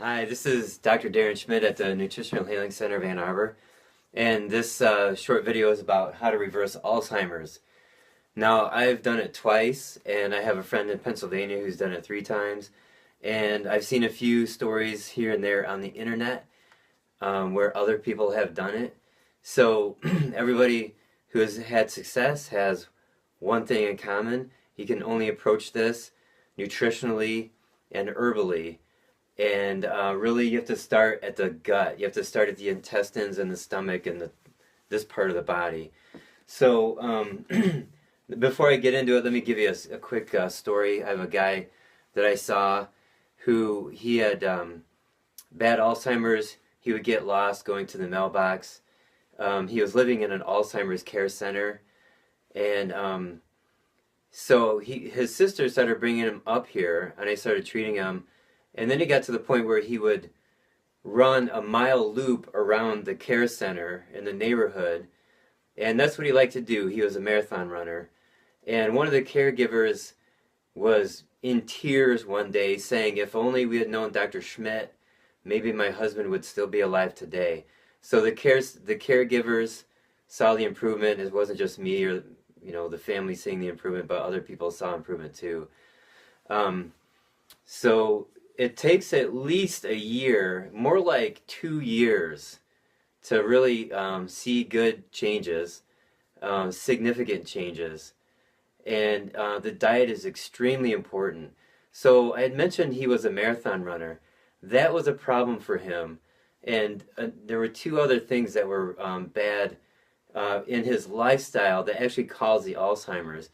Hi, this is Dr. Darren Schmidt at the Nutritional Healing Center of Ann Arbor, and this short video is about how to reverse Alzheimer's. Now, I've done it twice, and I have a friend in Pennsylvania who's done it 3 times, and I've seen a few stories here and there on the internet where other people have done it. So everybody who has had success has one thing in common. You can only approach this nutritionally and herbally. And really, you have to start at the gut. You have to start at the intestines and the stomach and this part of the body. So before I get into it, let me give you a quick story. I have a guy that I saw who he had bad Alzheimer's. He would get lost going to the mailbox. He was living in an Alzheimer's care center. And so his sister started bringing him up here, and I started treating him. And then he got to the point where he would run a mile loop around the care center in the neighborhood. And that's what he liked to do. He was a marathon runner. And one of the caregivers was in tears one day saying, if only we had known Dr. Schmidt, maybe my husband would still be alive today. So the caregivers saw the improvement. It wasn't just me or the family seeing the improvement, but other people saw improvement too. So it takes at least a year, more like 2 years, to really see good changes, significant changes. And the diet is extremely important. So I had mentioned he was a marathon runner. That was a problem for him. And there were 2 other things that were bad in his lifestyle that actually caused the Alzheimer's.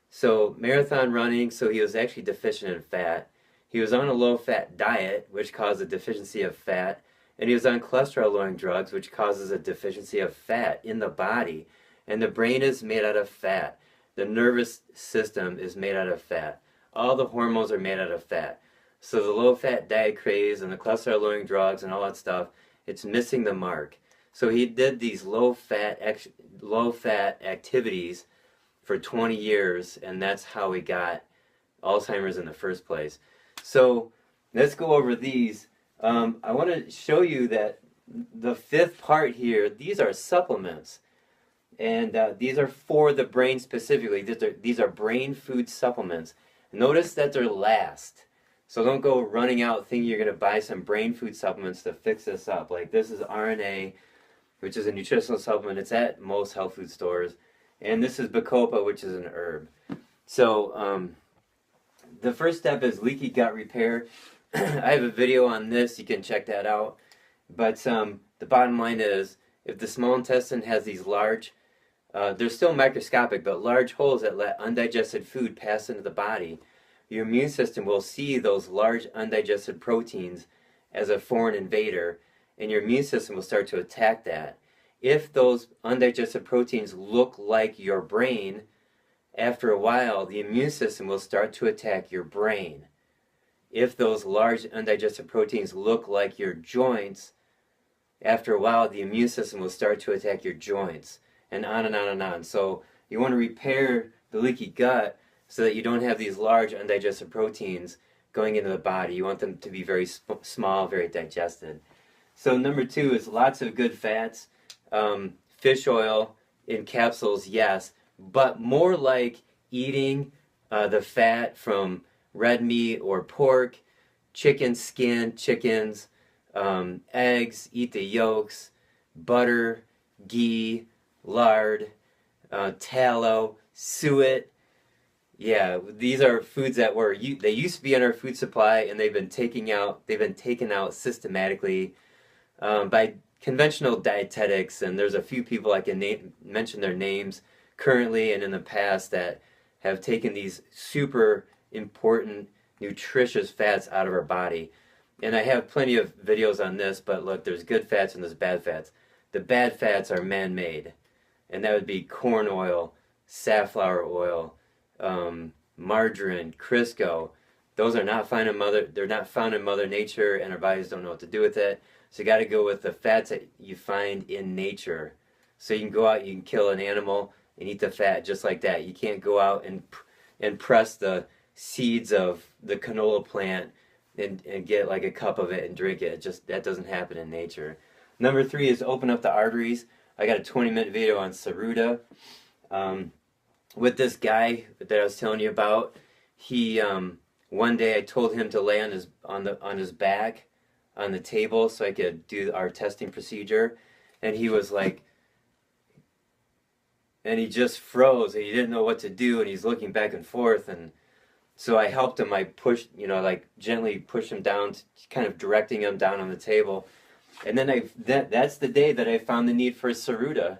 So marathon running, so he was actually deficient in fat. He was on a low-fat diet, which caused a deficiency of fat, and he was on cholesterol-lowering drugs, which causes a deficiency of fat in the body. And the brain is made out of fat. The nervous system is made out of fat. All the hormones are made out of fat. So the low-fat diet craze and the cholesterol-lowering drugs and all that stuff, it's missing the mark. So he did these low-fat activities for 20 years, and that's how he got Alzheimer's in the first place. So let's go over these. I want to show you that the 5th part here, these are supplements. And these are for the brain specifically. These are brain food supplements. Notice that they're last. So don't go running out thinking you're going to buy some brain food supplements to fix this up. Like this is RNA, which is a nutritional supplement. It's at most health food stores. And this is Bacopa, which is an herb. So the first step is leaky gut repair. I have a video on this. You can check that out. But the bottom line is, if the small intestine has these large, they're still microscopic, but large holes that let undigested food pass into the body, your immune system will see those large undigested proteins as a foreign invader, and your immune system will start to attack that. If those undigested proteins look like your brain, after a while, the immune system will start to attack your brain. If those large undigested proteins look like your joints, after a while, the immune system will start to attack your joints, and on and on and on. So you want to repair the leaky gut so that you don't have these large undigested proteins going into the body. You want them to be very small, very digested. So number 2 is lots of good fats. Fish oil in capsules, yes, but more like eating the fat from red meat or pork, chicken skin, chickens, eggs, eat the yolks, butter, ghee, lard, tallow, suet. Yeah, these are foods that they used to be in our food supply, and they've been taken out systematically by conventional dietetics. And there's a few people I can mention their names currently and in the past that have taken these super important nutritious fats out of our body. And I have plenty of videos on this, but look, there's good fats and there's bad fats. The bad fats are man-made, and that would be corn oil, safflower oil, margarine, Crisco. Those are not found in Mother Nature, and our bodies don't know what to do with it. So you got to go with the fats that you find in nature. So you can go out, you can kill an animal and eat the fat just like that. You can't go out and press the seeds of the canola plant and get like a cup of it and drink it. That doesn't happen in nature. Number 3 is open up the arteries. I got a 20-minute video on Saruda. With this guy that I was telling you about, he one day I told him to lay on his back on the table so I could do our testing procedure, and he was like, and he just froze and he didn't know what to do, and he's looking back and forth, and so I helped him. I pushed, like gently push him down, kind of directing him down on the table, and then that's the day that I found the need for Saruda,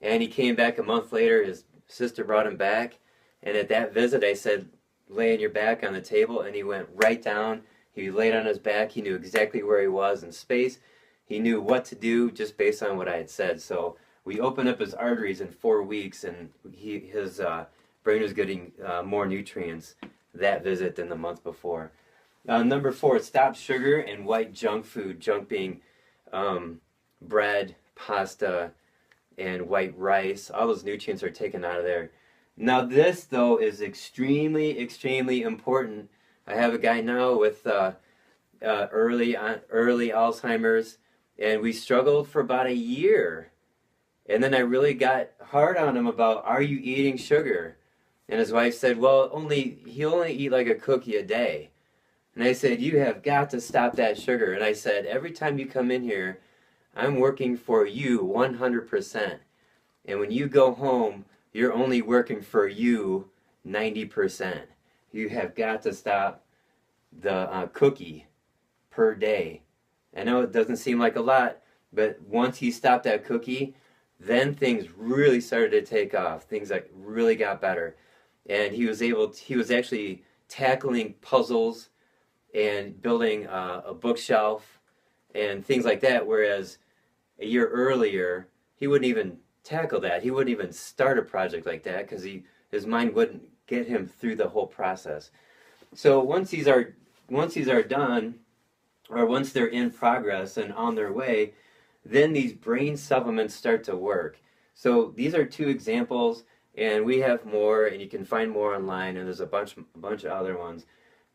and he came back a month later. His sister brought him back, and at that visit I said, lay on your back on the table, and he went right down. He laid on his back. He knew exactly where he was in space. He knew what to do just based on what I had said. So we opened up his arteries in 4 weeks, and his brain was getting more nutrients that visit than the month before. Number 4, stop sugar and white junk food. Junk being bread, pasta, and white rice. All those nutrients are taken out of there. Now this, though, is extremely, extremely important. I have a guy now with early Alzheimer's, and we struggled for about a year. And then I really got hard on him about, are you eating sugar? And his wife said, well, he'll only eat like a cookie a day. And I said, you have got to stop that sugar. And I said, every time you come in here, I'm working for you 100%. And when you go home, you're only working for you 90%. You have got to stop the cookie per day. I know it doesn't seem like a lot, but once he stopped that cookie, then things really started to take off. Things like really got better. And he was actually tackling puzzles and building a bookshelf and things like that, whereas a year earlier, he wouldn't even tackle that. He wouldn't even start a project like that because his mind wouldn't get him through the whole process. So once these are done, or once they're in progress and on their way, then these brain supplements start to work. So these are 2 examples, and we have more, and you can find more online, and there's a bunch of other ones,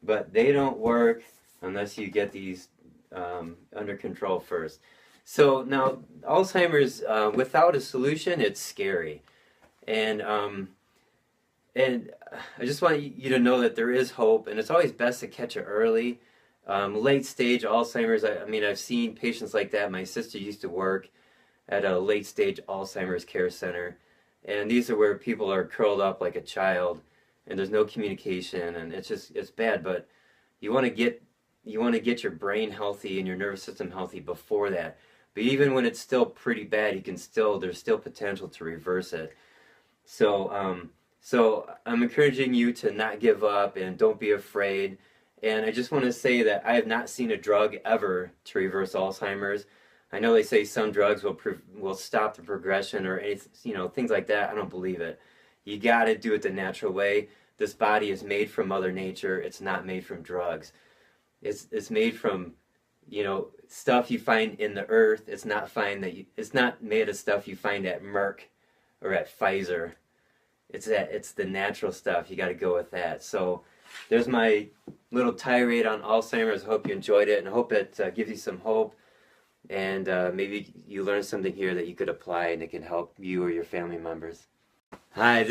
but they don't work unless you get these under control first. So now, Alzheimer's, without a solution, it's scary. And I just want you to know that there is hope, and it's always best to catch it early. Late stage Alzheimer's, I mean, I've seen patients like that. My sister used to work at a late stage Alzheimer's care center, and these are where people are curled up like a child, and there's no communication, and it's bad. But you want to get your brain healthy and your nervous system healthy before that. But even when it's still pretty bad, there's still potential to reverse it. So I'm encouraging you to not give up and don't be afraid. And I just want to say that I have not seen a drug ever to reverse Alzheimer's. I know they say some drugs will stop the progression or anything, things like that. I don't believe it. You got to do it the natural way. This body is made from Mother Nature. It's not made from drugs. It's made from stuff you find in the earth. It's not made of stuff you find at Merck or at Pfizer. It's the natural stuff. You got to go with that. So there's my little tirade on Alzheimer's. I hope you enjoyed it, and I hope it gives you some hope, and maybe you learned something here that you could apply and it can help you or your family members. Hi.